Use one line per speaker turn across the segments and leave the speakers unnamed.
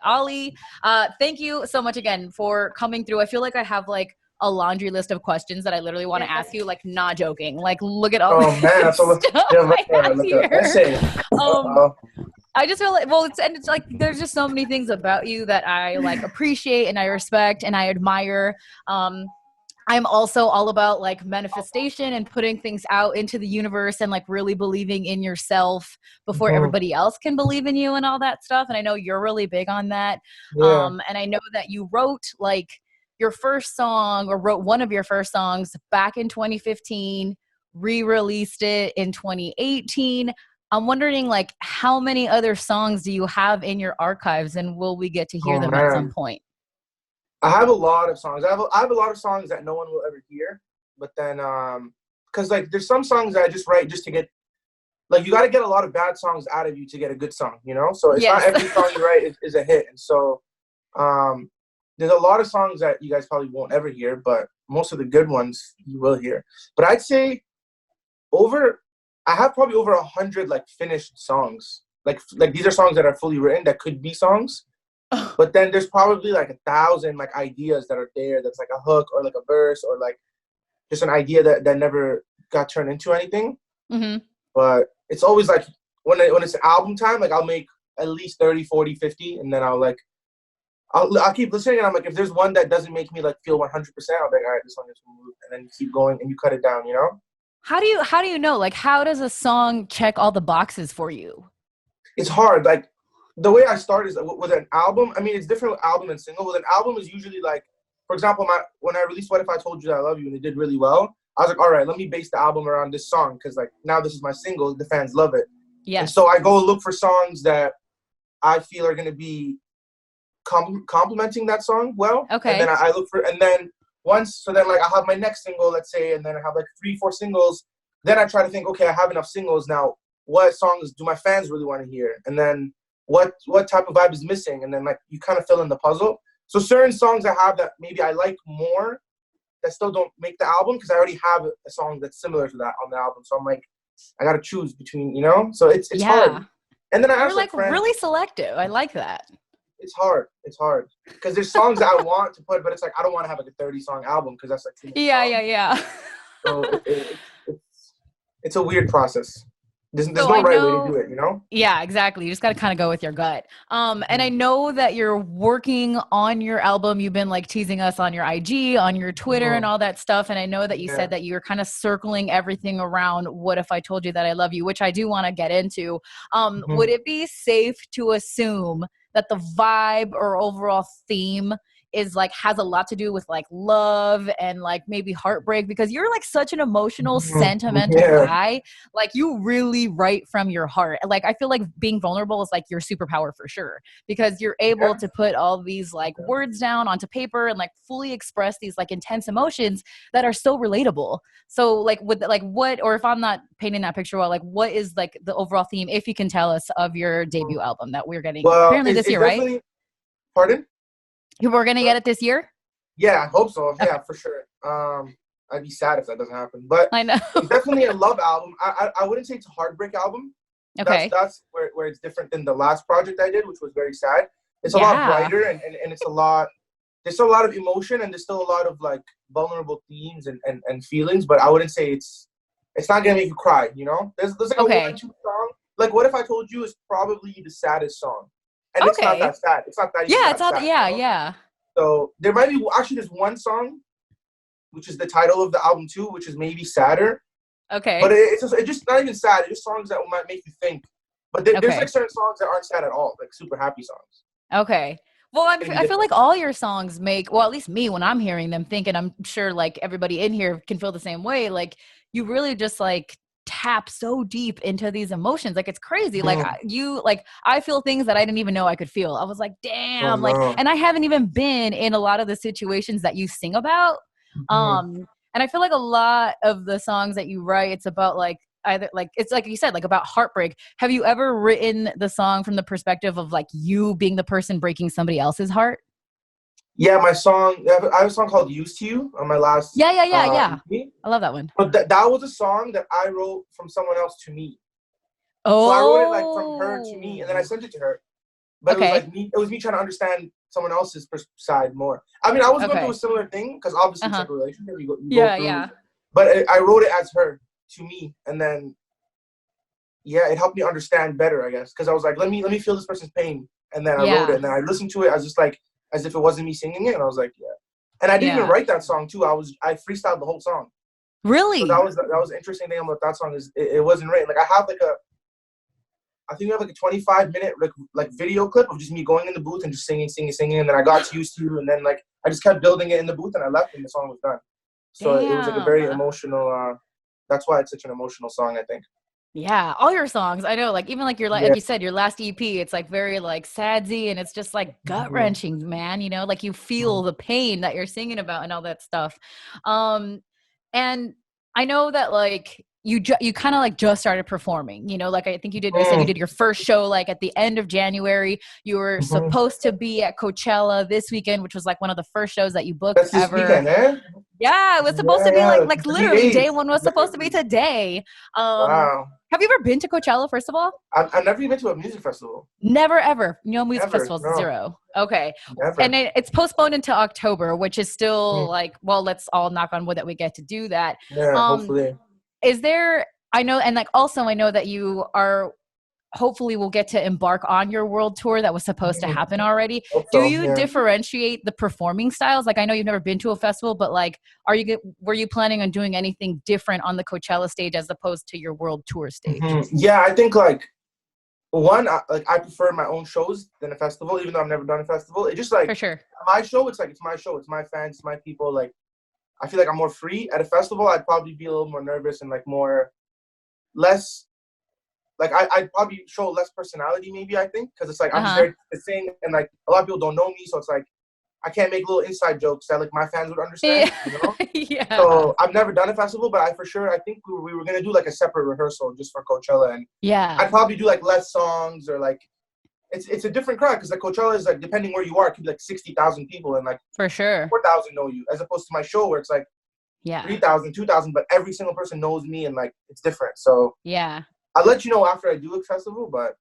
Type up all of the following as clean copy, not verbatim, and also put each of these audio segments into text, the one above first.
Ali. Thank you so much again for coming through. I feel like I have like a laundry list of questions that I literally want to ask you, like not joking. Like look at all
Oh
the
man, that's a
stuff
yeah,
I have
like a
here.
essay.
Um,
Uh-oh.
I just feel like, well, it's like there's just so many things about you that I like appreciate and I respect and I admire. I'm also all about like manifestation and putting things out into the universe and like really believing in yourself before
Mhm.
everybody else can believe in you and all that stuff. And I know you're really big on that.
Yeah.
And I know that you wrote like your first song or wrote one of your first songs back in 2015, re-released it in 2018. I'm wondering like how many other songs do you have in your archives and will we get to hear
Oh
them at some
man,
point?
I have a lot of songs. I have a lot of songs that no one will ever hear. But then, because like there's some songs that I just write just to get like you got to get a lot of bad songs out of you to get a good song, you know. So it's not
Yes.
every song you write is a hit. And so, um, there's a lot of songs that you guys probably won't ever hear, but most of the good ones you will hear. But I'd say over, I have probably over 100 like finished songs. Like these are songs that are fully written that could be songs. But then there's probably like 1,000 like ideas that are there. That's like a hook or like a verse or like just an idea that never got turned into anything.
Hmm.
But it's always like when it's album time, like I'll make at least 30, 40, 50, and then I'll keep listening, and I'm like, if there's one that doesn't make me like feel 100%, I'll be like, all right, this one is removed, and then you keep going and you cut it down, you know?
How do you know? Like how does a song check all the boxes for you?
It's hard. Like the way I start is with an album. I mean, it's different with album and single. With an album is usually like, for example, my when I released "What If I Told You That I Love You" and it did really well, I was like, all right, let me base the album around this song because like now this is my single, the fans love it, and
Yes.
so I go look for songs that I feel are going to be complementing that song well, and then
Okay.
I look for and then once so then like I'll have my next single, let's say, and then I have like 3 4 singles. Then I try to think, okay, I have enough singles now. What songs do my fans really want to hear? And then what type of vibe is missing? And then like you kind of fill in the puzzle. So certain songs I have that maybe I like more that still don't make the album because I already have a song that's similar to that on the album. So I'm like, I gotta choose between, you know. So it's hard.
Yeah.
And then I
You're
ask like
like
friends.
really selective. I like that.
It's hard. It's hard because there's songs that I want to put, but it's like I don't want to have like a 30-song album because that's like too many
Yeah, yeah,
songs.
yeah.
So it's a weird process. There's
So
no
I
right way to
know,
do it, you know?
yeah, exactly. You just got to kind of go with your gut. And I
Mhm.
know that you're working on your album. You've been like teasing us on your IG, on your Twitter, and
Mhm.
all that stuff. And I know that you said
Yeah.
that you're kind of circling everything around what if I told you that I love you, which I do want to get into. Would
Mhm.
it be safe to assume that the vibe or overall theme is like has a lot to do with like love and like maybe heartbreak because you're like such an emotional,
Mhm.
sentimental
Yeah.
guy, like you really write from your heart. Like I feel like being vulnerable is like your superpower for sure because you're able
Yeah.
to put all these like words down onto paper and like fully express these like intense emotions that are so relatable. So like with like what or if I'm not painting that picture well, like what is like the overall theme if you can tell us of your debut album that we're getting
Well,
apparently this
it's
year, right?
definitely pardon?
We're gonna get it this year.
Yeah, I hope so.
Okay.
Yeah, for sure. I'd be sad if that doesn't happen. But
I know.
it's definitely a love album. I wouldn't say it's a heartbreak album. That's
Okay.
that's where it's different than the last project I did, which was very sad. It's a lot
Yeah.
brighter and it's a lot there's still a lot of emotion and there's still a lot of like vulnerable themes and feelings, but I wouldn't say it's not gonna make you cry, you know? There's like a one or
Okay.
two song. Like What If I Told You is probably the saddest song. And it's not
Okay.
that sad. It's not that even
Yeah, it's
that
all
sad, you
yeah,
know?
yeah.
So there might be actually there's one song, which is the title of the album too, which is maybe sadder. But
Okay.
it's just not even sad. It's just songs that might make you think. But there's like
Okay.
certain songs that aren't sad at all, like super happy songs.
Okay. Well,
Can be
I feel
different.
like all your songs make, well, at least me when I'm hearing them, thinking, I'm sure like everybody in here can feel the same way. Like you really just like tap so deep into these emotions. Like it's crazy. Like
Mhm.
I feel things that I didn't even know I could feel. I was like,
Oh
damn, like,
no.
and I haven't even been in a lot of the situations that you sing about.
Mhm.
And I feel like a lot of the songs that you write, it's about like either like it's like you said like about heartbreak. Have you ever written the song from the perspective of like you being the person breaking somebody else's heart?
Yeah, my song. I have a song called "Used to You" on my last
Yeah, yeah, yeah, yeah.
EP.
I love that one.
But that was a song that I wrote from someone else to me. So I wrote it like from her to me, and then I
Oh,
sent it to her. but it was
Okay.
like me. It was me trying to understand someone else's side more. I mean, I was going through a
Okay.
similar thing because obviously it's
Uh-huh.
like a relationship. You go
Yeah,
through,
yeah.
but I wrote it as her to me, and then yeah, it helped me understand better, I guess, because I was like, let me feel this person's pain, and then I wrote it,
Yeah.
and then I listened to it as just like as if it wasn't me singing it, and I was like, yeah. And I didn't even
Yeah.
write that song too. I freestyled the whole song. So
Really?
that was the interesting thing about that song is it wasn't written. Like I have like I think we have like a 25-minute like video clip of just me going in the booth and just singing, and then I got used to, and then like I just kept building it in the booth, and I left, and the song was done. So it was like a very
Damn.
emotional. That's why it's such an emotional song, I think.
Yeah, all your songs. I know, like even like your like
Yeah.
you said, your last EP, it's like very like sadsy and it's just like gut wrenching, man. You know, like you feel the pain that you're singing about and all that stuff. And I know that like you kind of like just started performing. You know, like I think you said you did your first show like at the end of January. You were supposed to be at Coachella this weekend, which was like one of the first shows that you booked
That's this
ever.
weekend, eh?
Yeah, it was supposed to be
Yeah,
like
the
literally day
eighth.
one was supposed to be today.
Wow.
Have you ever been to Coachella, first of all?
I've never even been to a music festival.
Never, ever. No music
Never.
festivals,
No.
zero. Okay. And
Never.
it's postponed into October, which is still
Mm.
like, well, let's all knock on wood that we get to do that.
Yeah, hopefully.
Is there, I know, and like also I know that you are hopefully will get to embark on your world tour that was supposed to happen already.
Hope
Do
so,
you
yeah.
differentiate the performing styles? Like I know you've never been to a festival, but like were you planning on doing anything different on the Coachella stage as opposed to your world tour stage?
Yeah, I think like one, I prefer my own shows than a festival, even though I've never done a festival. It's just like
For sure.
my show. It's like it's my show. It's my fans, it's my people. Like I feel like I'm more free. At a festival, I'd probably be a little more nervous and like less. Like I'd probably show less personality, maybe I think, because it's like I'm just there to sing, and like a lot of people don't know me, so it's like I can't make little inside jokes that like my fans would understand, you know.
Yeah.
So I've never done a festival, but I think we were gonna do like a separate rehearsal just for Coachella, and
yeah,
I'd probably do like less songs or like it's a different crowd because like Coachella is like depending where you are, it could be like 60,000 people and like
for sure
4,000 know you, as opposed to my show where it's like 3,000, 2,000, but every single person knows me and like it's different. So
yeah.
I'll let you know after I do a festival, but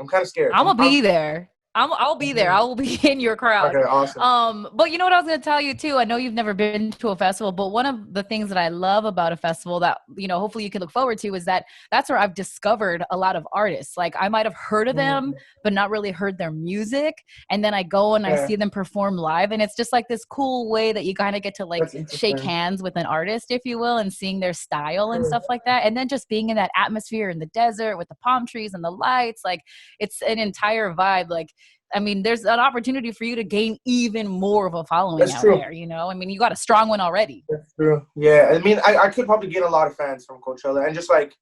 I'm kind of scared.
I'm gonna be there. I'll be there. I will be in your crowd.
Okay, awesome.
But you know what I was gonna tell you too? I know you've never been to a festival, but one of the things that I love about a festival that, you know, hopefully you can look forward to is that that's where I've discovered a lot of artists. Like I might have heard of them, but not really heard their music. And then I go and I see them perform live. And it's just like this cool way that you kind of get to like shake hands with an artist, if you will, and seeing their style and stuff like that. And then just being in that atmosphere in the desert with the palm trees and the lights, like it's an entire vibe. Like, I mean, there's an opportunity for you to gain even more of a following out there, you know? I mean, you got a strong one already.
That's true. Yeah, I mean, I could probably gain a lot of fans from Coachella and just like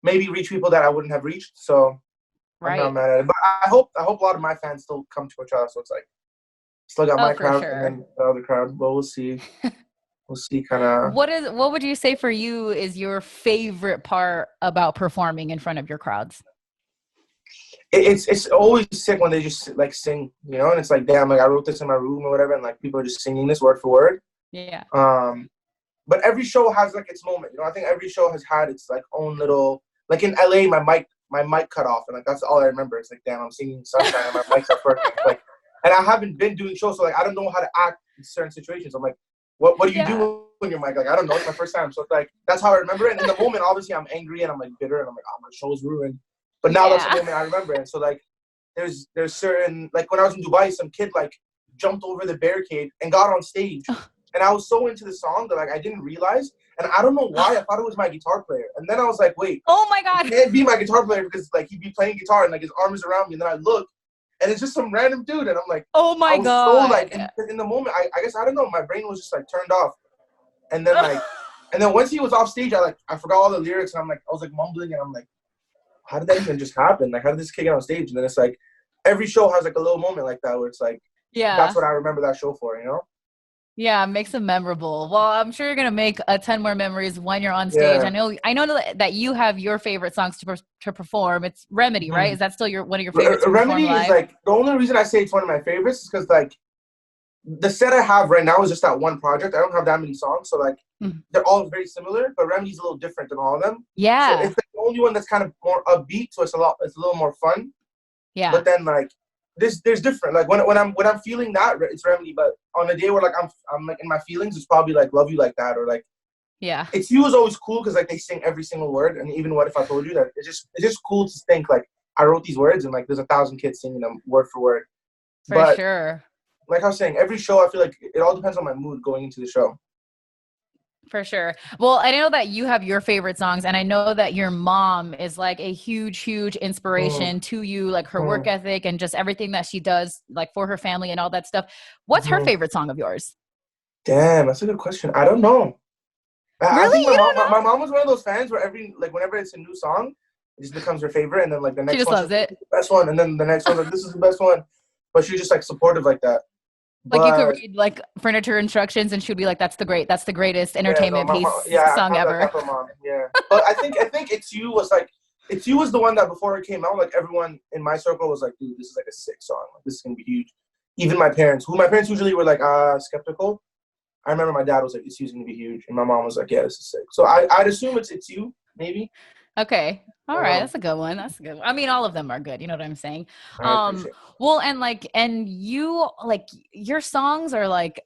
maybe reach people that I wouldn't have reached. So I'm not mad at it. But I hope a lot of my fans still come to Coachella. So it's like still got my crowd and then the other crowd. But we'll see. We'll see kind of.
What would you say for you is your favorite part about performing in front of your crowds?
It's always sick when they just like sing, you know, and it's like, damn, like I wrote this in my room or whatever, and like people are just singing this word for word.
Yeah.
But every show has like its moment, you know. I think every show has had its like own little, like in LA, my mic cut off, and like that's all I remember. It's like, damn, I'm singing Sunshine and my mic's not working. Like, and I haven't been doing shows, so like I don't know how to act in certain situations. I'm like, what do you do when you're mic? Like I don't know. It's my first time, so it's like that's how I remember it. And in the moment, obviously, I'm angry and I'm like bitter, and I'm like, oh, my show's ruined. But now that's the moment I remember. And so like there's certain, like when I was in Dubai, some kid like jumped over the barricade and got on stage. And I was so into the song that like I didn't realize. And I don't know why, I thought it was my guitar player. And then I was like, wait.
Oh my God.
It can't be my guitar player because like he'd be playing guitar and like his arm is around me. And then I look and it's just some random dude. And I'm like,
oh my God.
So like in the moment, I guess, I don't know, my brain was just like turned off. And then like, and then once he was off stage, I forgot all the lyrics and I was like mumbling and I'm like, how did that even just happen? Like, how did this kid get on stage? And then it's like, every show has like a little moment like that where it's like, that's what I remember that show for, you know?
Yeah, it makes them memorable. Well, I'm sure you're gonna make a ton more memories when you're on stage. I know that you have your favorite songs to perform. It's Remedy, right? Is that still one of your favorites?
Remedy is like the only reason I say it's one of my favorites is because like the set I have right now is just that one project. I don't have that many songs, so like they're all very similar, but Remedy's a little different than all of them.
Yeah,
so it's the only one that's kind of more upbeat, so it's a little more fun.
Yeah.
But then like there's different. Like when I'm feeling that, it's Remedy. But on a day where like I'm like in my feelings, it's probably like Love You Like That, or like
Yeah.
It's You is always cool because like they sing every single word. And even What If I Told You, that it's just cool to think like I wrote these words and like there's 1,000 kids singing them word for word.
For
But
sure.
like I was saying, every show I feel like it all depends on my mood going into the show.
For sure. Well, I know that you have your favorite songs, and I know that your mom is like a huge, huge
Mm,
inspiration to you, like her work
mm,
ethic and just everything that she does, like for her family and all that stuff. What's her
mm.
favorite song of yours?
Damn, that's a good question. I don't know. I think
Really? You don't
my
know?
mom was one of those fans where whenever it's a new song, it just becomes her favorite, and then like the
She
next
just
one she's
loves
like, this
it.
is the best one, and then the next one's like, this is the best one. But she's just like supportive like that.
Like you could
But
read like furniture instructions, and she would be like, that's the greatest
yeah, no,
entertainment piece
yeah, I
song
have that
ever."
type of mom. Yeah, but I think It's You was the one that before it came out, like everyone in my circle was like, dude, this is like a sick song. Like this is gonna be huge. Even my parents usually were like skeptical. I remember my dad was like, It's You's gonna be huge, and my mom was like, yeah, this is sick. So I'd assume It's You, maybe.
Okay.
I
All
don't
right.
know.
That's a good one. That's a good one. I mean, all of them are good. You know what I'm saying?
I appreciate it.
Well, and like, and you, like, your songs are like,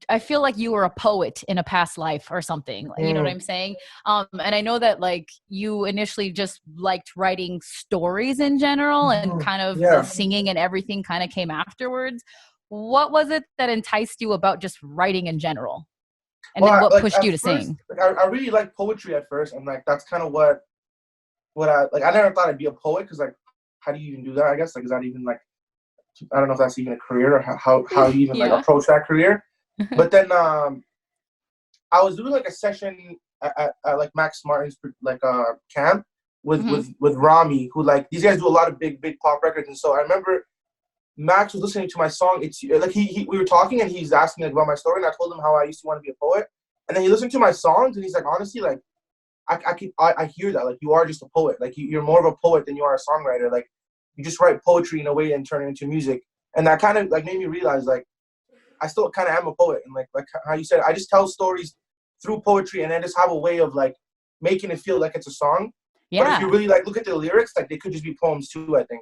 I feel like you were a poet in a past life or something. You know what
Mm,
I'm saying? And I know that like you initially just liked writing stories in general, and kind of the
yeah.
singing and everything kind of came afterwards. What was it that enticed you about just writing in general? And
Well,
then what
like
pushed
at
you to
first,
sing?
like I really liked poetry at first, and like that's kind of what I like. I never thought I'd be a poet because like, how do you even do that? I guess like is that even like I don't know if that's even a career or how you even like
Yeah.
approach that career. But then I was doing like a session at like Max Martin's like camp
Hmm.
with Rami, who like these guys do a lot of big pop records, and so I remember Max was listening to my song. It's like we were talking and he's asking like about my story, and I told him how I used to want to be a poet, and then he listened to my songs and he's like, honestly, like I hear that like you are just a poet, like you're more of a poet than you are a songwriter, like you just write poetry in a way and turn it into music, and that kind of like made me realize like I still kind of am a poet, and like how you said, I just tell stories through poetry, and I just have a way of like making it feel like it's a song. But if you
Yeah.
really like look at the lyrics, like they could just be poems too, I think.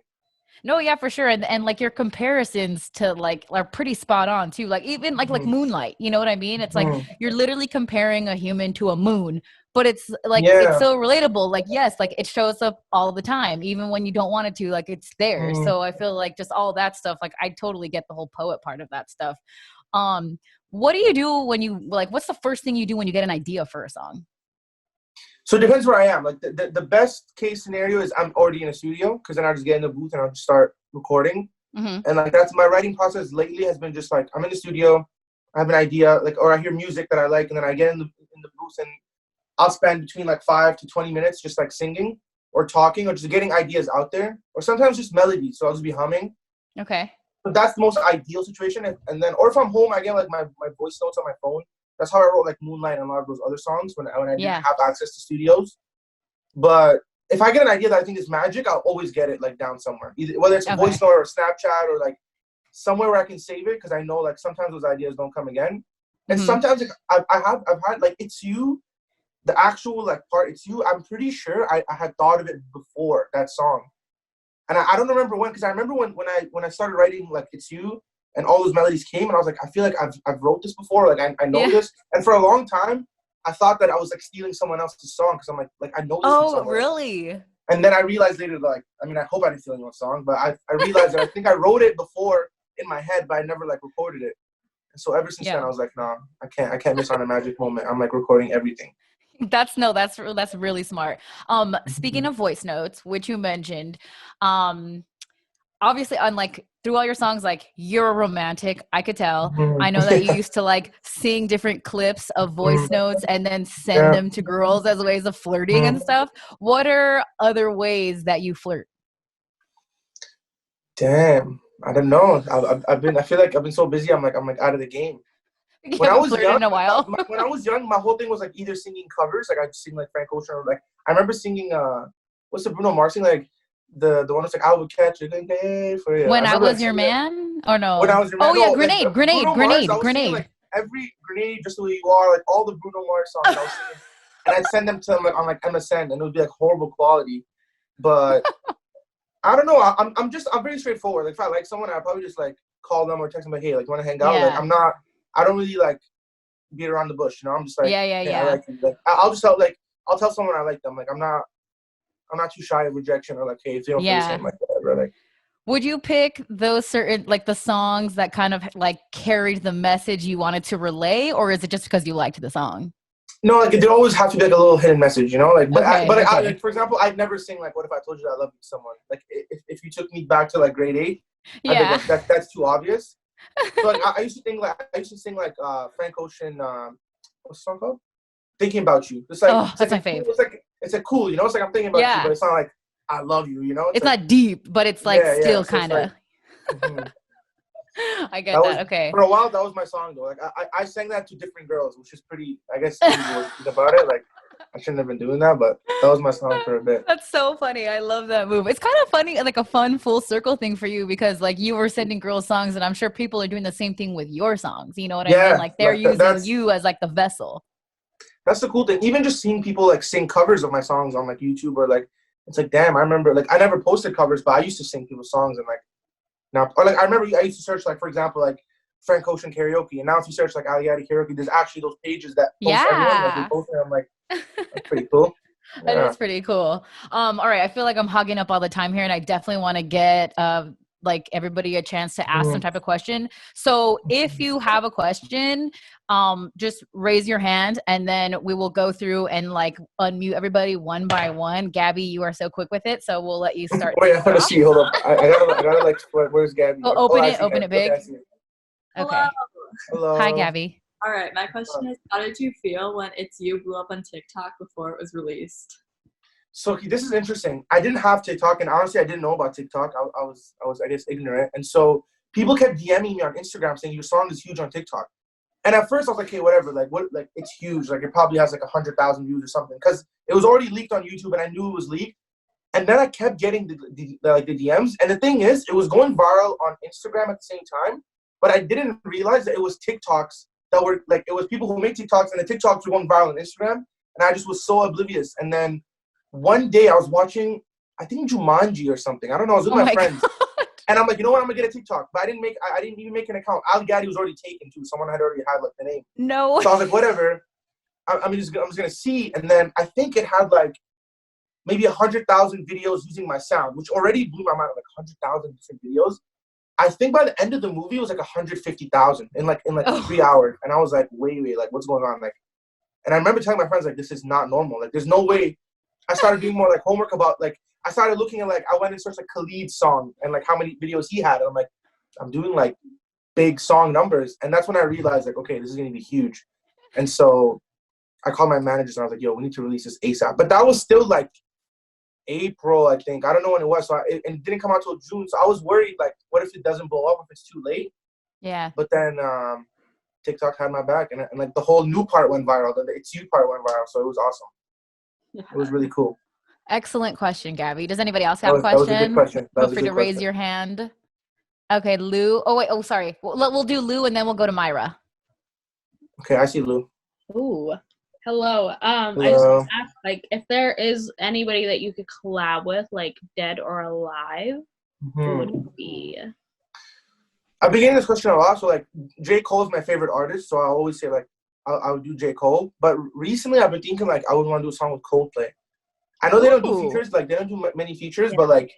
No, yeah, for sure. And like your comparisons to like are pretty spot on too. Like even like
Mm-hmm.
Moonlight, you know what I mean? It's like
Mm-hmm.
you're literally comparing a human to a moon, but it's like it's
Yeah.
so relatable. Like yes, like it shows up all the time, even when you don't want it to, like it's there.
Mm-hmm.
So I feel like just all that stuff, like I totally get the whole poet part of that stuff. Um, what do you do when you like what's the first thing you do when you get an idea for a song?
So it depends where I am. Like the best case scenario is I'm already in a studio because then I just get in the booth and I'll just start recording.
Hmm.
And like that's my writing process lately has been just like I'm in the studio, I have an idea, like or I hear music that I like, and then I get in the booth and I'll spend between like 5 to 20 minutes just like singing or talking or just getting ideas out there, or sometimes just melodies. So I'll just be humming.
Okay.
But that's the most ideal situation. And then, or if I'm home, I get like my voice notes on my phone. That's how I wrote like Moonlight and a lot of those other songs when I didn't
Yeah.
have access to studios. But if I get an idea that I think is magic, I'll always get it like down somewhere, either whether it's a voice
Okay.
note or Snapchat or like somewhere where I can save it because I know like sometimes those ideas don't come again. And
Hmm.
sometimes like, I've had like It's You, the actual like part It's You. I'm pretty sure I had thought of it before that song, and I don't remember when, because I remember when I started writing like It's You and all those melodies came, and I was like, I feel like I've wrote this before, like I know
Yeah.
this, and for a long time I thought that I was like stealing someone else's song because I'm like I know this from
Oh,
somewhere.
really?
And then I realized later, like, I mean, I hope I didn't steal anyone's song, but I realized that I think I wrote it before in my head, but I never like recorded it. And so ever since then,
Yeah.
I was like, nah, I can't miss on a magic moment. I'm like recording everything.
That's no, that's really smart. Speaking
Mhm.
of voice notes, which you mentioned, um, obviously, on like through all your songs, like you're a romantic. I could tell.
Mhm.
I know that you used to like sing different clips of voice
Mhm.
notes and then send
Yeah.
them to girls as ways of flirting and
Mhm.
stuff. What are other ways that you flirt?
Damn, I don't know. I feel like I've been so busy. I'm like out of the game.
You
When I
haven't
was
flirted
young,
in a while.
when I was young, my whole thing was like either singing covers, like I'd sing like Frank Ocean, or like I remember singing what's the Bruno Mars thing, like the one that's like I would catch a good day for you. I
When I
remember like
was your
singing that
man, or
when I
no?
was your man.
Oh yeah,
No, like
grenade, grenade,
Bruno Mars, I
grenade,
was singing
grenade.
like every Grenade, Just the Way You Are, like all the Bruno Mars songs I was singing, and I'd send them to them like on like MSN, and it would be like horrible quality, but I don't know. I'm pretty straightforward. Like if I like someone, I probably just like call them or text them like, hey, like you want to hang out? Like
Yeah.
I don't really like beat around the bush. You know, I'm just like,
Yeah.
hey, I like you. Like I'll tell someone I like them. Like I'm not too shy of rejection or like, hey, if they don't feel the
Yeah.
same, like whatever. Like
Would you pick those certain, like the songs that kind of like carried the message you wanted to relay, or is it just because you liked the song?
no, like it did always have to be like a little hidden message, you know. Like,
Okay.
like for example, I'd never sing like, "What if I told you that I love you?" to someone. Like, if you took me back to like grade 8, I'd be
Yeah.
like, that's too obvious. So like, I used to sing like Frank Ocean. What's the song called? Thinking about you.
Oh,
It's
that's
like
my
a cool.
fave.
It's like cool. You know, it's like I'm thinking about you,
Yeah.
but it's not like I love you. You know, it's
It's
like
not deep, but it's like
yeah.
still
So it's
kind
like.
of.
Mhm.
I
That
get
was
that. Okay.
for a while. That was my song though. Like I sang that to different girls, which is pretty, I guess, evil when you think about it. Like I shouldn't have been doing that, but that was my song for a bit.
That's so funny. I love that move. It's kind of funny, like a fun full circle thing for you because like you were sending girls songs and I'm sure people are doing the same thing with your songs. You know what I mean?
Yeah,
Like they're
like
using you as like the vessel.
that's the cool thing. Even just seeing people like sing covers of my songs on like YouTube or like it's like damn. I remember like I never posted covers, but I used to sing people's songs and like now or like I remember I used to search like for example like Frank Ocean karaoke, and now if you search like Ali Adi karaoke, there's actually those pages that post everyone like they
Yeah.
post it. I'm like that's pretty cool.
That
Yeah.
is pretty cool. All right. I feel like I'm hogging up all the time here, and I definitely want to get like everybody a chance to ask some
Mhm.
type of question. So if you have a question, just raise your hand and then we will go through and like unmute everybody one by one. Gabby, you are so quick with it, so we'll let you start
Wait, I
things
gotta
off.
see. Hold up. I gotta like. Where's Gabby?
Oh,
Oh,
open
I
it,
see
open
Gabby.
it
Okay, I
big.
see it.
Hello.
Okay. Hi,
Hello.
Gabby.
All right. My question is, how did you feel when It's You blew up on TikTok before it was released?
So this is interesting. I didn't have TikTok, and honestly, I didn't know about TikTok. I was, I guess, ignorant, and so people kept DMing me on Instagram saying your song is huge on TikTok. And at first, I was like, "Okay, whatever. Like, what? Like, it's huge. Like, it probably has like 100,000 views or something." Because it was already leaked on YouTube, and I knew it was leaked. And then I kept getting the DMs. And the thing is, it was going viral on Instagram at the same time. But I didn't realize that it was TikToks that were like it was people who make TikToks, and the TikToks were going viral on Instagram. And I just was so oblivious. And then one day I was watching, I think Jumanji or something. I don't know. I was with
Oh
my
my
friends,
God.
and I'm like, you know what? I'm gonna get a TikTok. But I didn't even make an account. Ali Gaddy was already taken too. Someone had already had like the name.
No.
So I was like, whatever. I'm just gonna see. And then I think it had like maybe 100,000 videos using my sound, which already blew my mind. Like 100,000 different videos. I think by the end of the movie, it was like 150,000 in like
Oh.
3 hours. And I was like, wait, like what's going on? Like, and I remember telling my friends like, this is not normal. Like, there's no way. I started doing more like homework about like I started looking at like I went and searched like Khalid's song and like how many videos he had. And I'm like, I'm doing like big song numbers, and that's when I realized like, okay, this is gonna be huge. And so I called my managers and I was like, yo, we need to release this ASAP. But that was still like April, I think. I don't know when it was. So it didn't come out till June. So I was worried, like, what if it doesn't blow up if it's too late?
Yeah.
But then TikTok had my back, and like the whole new part went viral. The It's You part went viral. So it was awesome. It was really cool.
Excellent question, Gabby. Does anybody else
That
have a
was a good
question?
question. That
Feel
was a
free
good
to raise
question.
your hand. Okay, Lou. Oh, wait. Oh, sorry. We'll do Lou and then we'll go to Myra.
Okay, I see Lou.
Ooh. Hello. I just
Hello.
want to ask, like, if there is anybody that you could collab with, like, dead or alive, who would it be?
I've been getting this question a lot. So, like, J. Cole is my favorite artist. So I always say, like, I would do J. Cole. But recently I've been thinking, like, I would want to do a song with Coldplay. I know they don't do
Ooh.
features. Like, they don't do many features. But, like,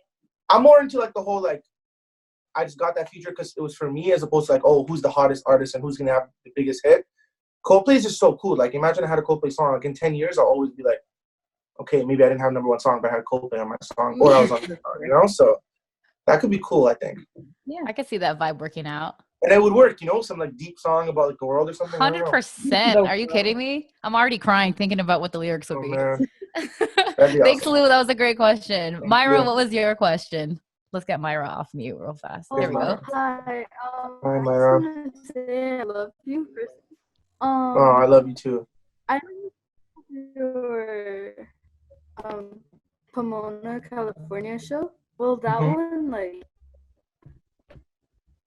I'm more into, like, the whole, like, I just got that feature because it was for me as opposed to, like, oh, who's the hottest artist and who's going to have the biggest hit. Coldplay is just so cool. Like, imagine I had a Coldplay song. Like, in 10 years, I'll always be like, okay, maybe I didn't have number one song, but I had Coldplay on my song. Or I was on the song, you know? So that could be cool, I think.
Yeah. I could see that vibe working out.
And it would work, you know? Some, like, deep song about, like, the world or something. I don't know.
100%. Are you kidding me? I'm already crying thinking about what the lyrics would
Oh,
be.
man. That'd be
Thanks,
awesome.
Lou. That was a great question.
Thank
Myra,
you.
what was your question? Let's get Myra off mute real fast. There we go.
Hi.
Hi,
I
Myra.
just want to say I love you, Kristen.
Oh, I love you, too.
I know your Pomona, California show. Will that one like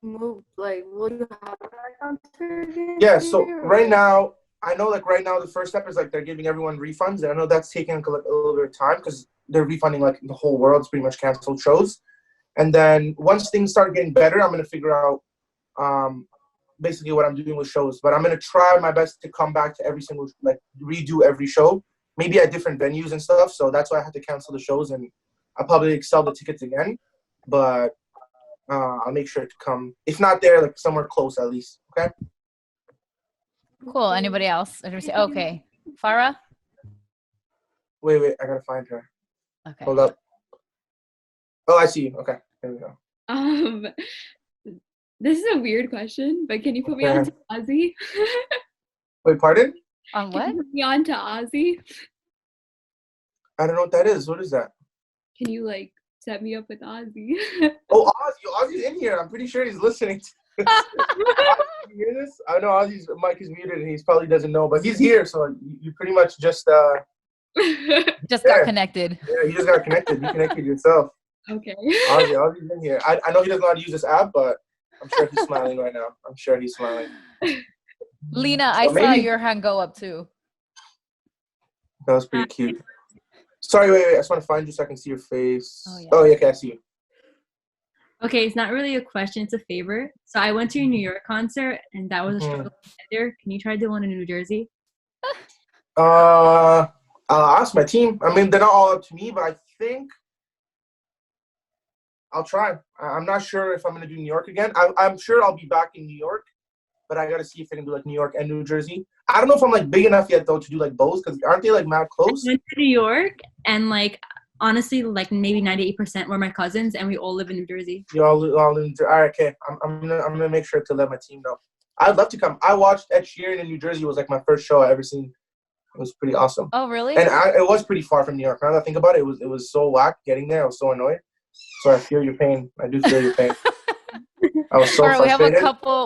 move? Like, will you have that concert again?
Yeah, so right now, I know, like, right now, the first step is, like, they're giving everyone refunds. And I know that's taking, like, a little bit of time because they're refunding like the whole world's pretty much canceled shows. And then once things start getting better, I'm gonna figure out basically what I'm doing with shows. But I'm gonna try my best to come back to every single, like, redo every show, maybe at different venues and stuff. So that's why I had to cancel the shows, and I'll probably sell the tickets again. But I'll make sure to come, if not there, like somewhere close at least. Okay.
Cool. Anybody else? Okay. Farah?
Wait, I gotta find her.
Okay.
Hold up. Oh, I see you. Okay, there we go.
This is a weird question, but can you put me on to Ozzy?
Wait, pardon?
On what?
Can you put me on to Ozzy?
I don't know what that is. What is that?
Can you like set me up with Ozzy?
Oh, Ozzy's in here. I'm pretty sure he's listening. You hear this? I know Ozzy's mic is muted and he probably doesn't know, but he's here. So you pretty much just
got connected.
Yeah, you just got connected. You connected yourself.
Okay.
Ozzy's in here. I know he doesn't know how to use this app, but I'm sure he's smiling right now. I'm sure he's smiling.
Lena, I saw your hand go up too.
That was pretty cute. Sorry, wait. I just want to find you so I can see your face.
Oh, yeah.
Okay, I see you.
Okay, it's not really a question, it's a favor. So I went to a New York concert, and that was a struggle to get there. Can you try to do one in New Jersey?
I'll ask my team. I mean, they're not all up to me, but I think I'll try. I'm not sure if I'm going to do New York again. I'm sure I'll be back in New York, but I got to see if I can do like New York and New Jersey. I don't know if I'm like big enough yet though to do like both, because aren't they like mad close?
I went to New York, and like honestly, like maybe 98% were my cousins, and we all live in New Jersey.
You all in. All right, okay. I'm gonna make sure to let my team know. I'd love to come. I watched Ed Sheeran in New Jersey. It was like my first show I ever seen. It was pretty awesome.
Oh, really?
And it was pretty far from New York. Now that I think about it, it was so whack getting there. I was so annoyed. So I feel your pain. I do feel your pain. I was so frustrated.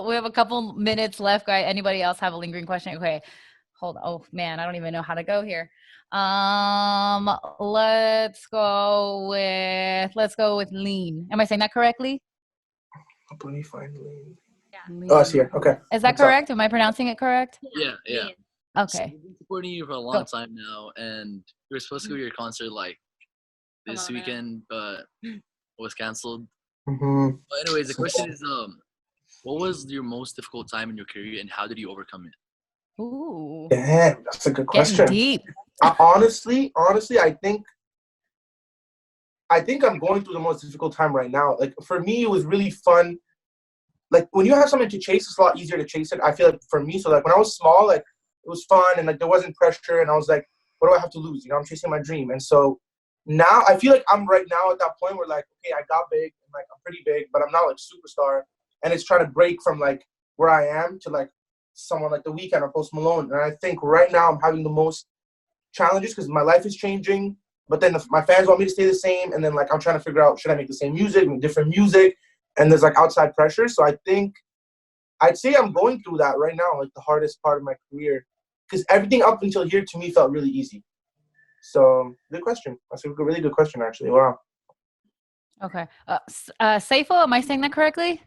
We have a couple minutes left, guys. Anybody else have a lingering question? Okay. Hold on. Oh man, I don't even know how to go here. Let's go with Lean. Am I saying that correctly?
Let me find Lean.
Lean.
Oh, I see it. Okay.
Is that correct? Am I pronouncing it correct?
Yeah.
Okay.
So we've been supporting you for a long time now, and we were supposed to go to your concert like this weekend, but it was canceled.
Mm-hmm.
But anyways, the question is, what was your most difficult time in your career, and how did you overcome it?
Ooh.
Damn, that's a good question.
Getting deep.
Honestly, I think I'm going through the most difficult time right now. Like for me, it was really fun. Like when you have something to chase, it's a lot easier to chase it. I feel like for me, so like when I was small, like it was fun and like there wasn't pressure, and I was like, what do I have to lose? You know, I'm chasing my dream. And so now I feel like I'm right now at that point where like, okay, I got big and like I'm pretty big, but I'm not like superstar. And it's trying to break from like where I am to like someone like The Weeknd or Post Malone. And I think right now I'm having the most challenges because my life is changing, but then my fans want me to stay the same. And then like I'm trying to figure out, should I make the same music, make different music? And there's like outside pressure. So I think I'd say I'm going through that right now, like the hardest part of my career, because everything up until here to me felt really easy. So good question. That's a really good question, actually. Wow.
Okay. Saifo, am I saying that correctly?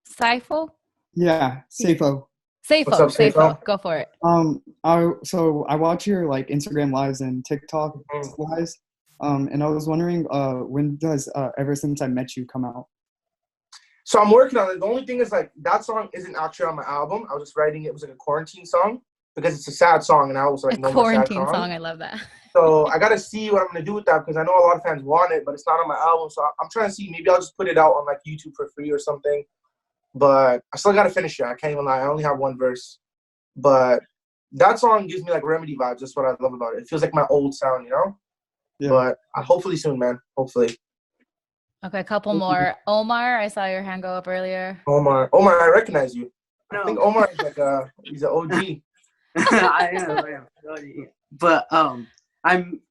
Saifo?
Yeah, Saifo.
What's up,
Saifo. Go for it.
I watch your like Instagram lives and TikTok lives. And I was wondering, when does Ever Since I Met You come out?
So I'm working on it. The only thing is like that song isn't actually on my album. I was just writing it. It was like a quarantine song because it's a sad song, and I was like,
no quarantine song. I love that.
So I gotta see what I'm gonna do with that because I know a lot of fans want it, but it's not on my album. So I'm trying to see. Maybe I'll just put it out on like YouTube for free or something. But I still gotta finish it. I can't even lie. I only have one verse, but that song gives me like Remedy vibes. That's what I love about it. It feels like my old sound, you know. Yeah. But hopefully soon, man. Hopefully.
Okay, a couple more. Omar, I saw your hand go up earlier.
Omar, I recognize you. No. I think Omar is like he's an OG.
I am. But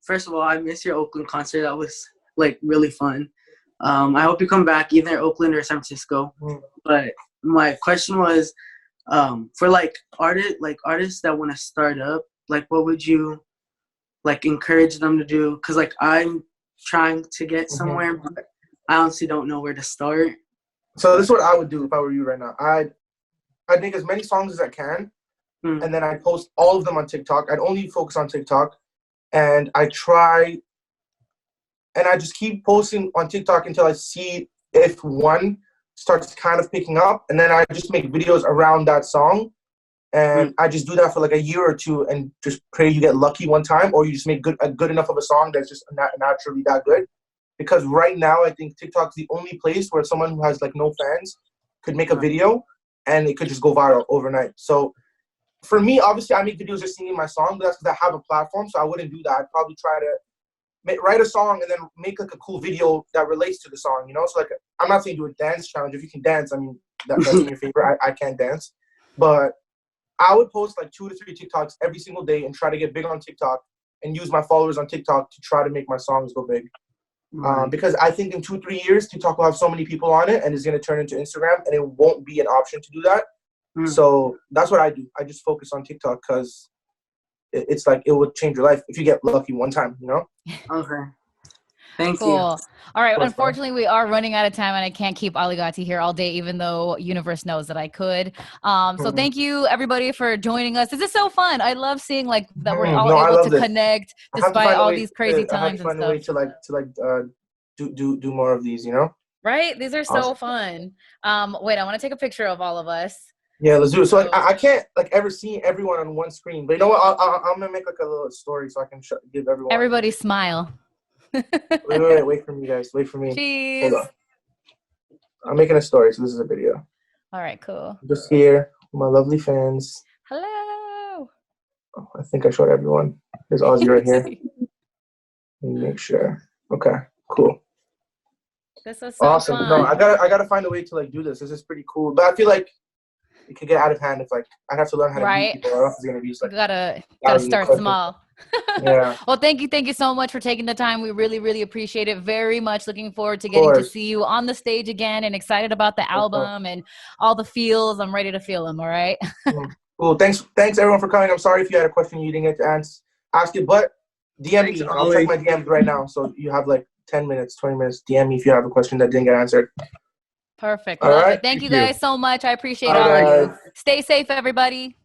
first of all, I missed your Oakland concert. That was like really fun. I hope you come back either Oakland or San Francisco. But my question was, for like artists that want to start up, like what would you like encourage them to do? Because like I'm trying to get somewhere, but I honestly don't know where to start.
So this is what I would do if I were you right now. I'd make as many songs as I can, and then I'd post all of them on TikTok. I'd only focus on TikTok, and I try and I just keep posting on TikTok until I see if one starts kind of picking up, and then I just make videos around that song, and I just do that for like a year or two, and just pray you get lucky one time, or you just make good enough of a song that's just naturally that good. Because right now, I think TikTok's the only place where someone who has like no fans could make a video, and it could just go viral overnight. So for me, obviously, I make videos just singing my song, but that's because I have a platform, so I wouldn't do that. I'd probably try to write a song and then make like a cool video that relates to the song, you know? So like, I'm not saying do a dance challenge. If you can dance, I mean, that's in your favor. I can't dance. But I would post like 2 to 3 TikToks every single day and try to get big on TikTok and use my followers on TikTok to try to make my songs go big. Because I think in 2-3 years, TikTok will have so many people on it and it's going to turn into Instagram, and it won't be an option to do that. So that's what I do. I just focus on TikTok because it's like it would change your life if you get lucky one time, you know?
Okay. Thank
Cool.
you.
All right. Unfortunately, we are running out of time, and I can't keep Ali Gatie here all day, even though Universe knows that I could. So thank you, everybody, for joining us. This is so fun. I love seeing like that we're all able to connect despite all these crazy times and stuff.
I have to find a way to do more of these, you know?
Right? These are so fun. Wait, I want to take a picture of all of us.
Yeah, let's do it. So like, I can't like ever see everyone on one screen, but you know what? I'm gonna make like a little story so I can give everyone.
Everybody smile.
Wait for me, guys. Wait for me.
Cheese.
Hold on. I'm making a story, so this is a video.
All right, cool.
I'm just here, my lovely fans.
Hello.
Oh, I think I showed everyone. There's Ozzy right here. Let me make sure. Okay, cool.
This is so
awesome.
fun.
No, I gotta find a way to like do this. This is pretty cool, but I feel like it could get out of hand if like I have to learn how to do people, or else it's gonna be just like
you gotta start small.
Yeah.
Well, thank you so much for taking the time. We really appreciate it very much. Looking forward to getting to see you on the stage again, and excited about the album and all the feels. I'm ready to feel them. All right.
Cool. Thanks everyone for coming. I'm sorry if you had a question you didn't get to ask it, but DM me. I'll check my DMs right now. So you have like 10 minutes, 20 minutes. DM me if you have a question that didn't get answered.
Perfect.
All
Love
right.
it. Thank you guys so much. I appreciate all of you. Stay safe, everybody.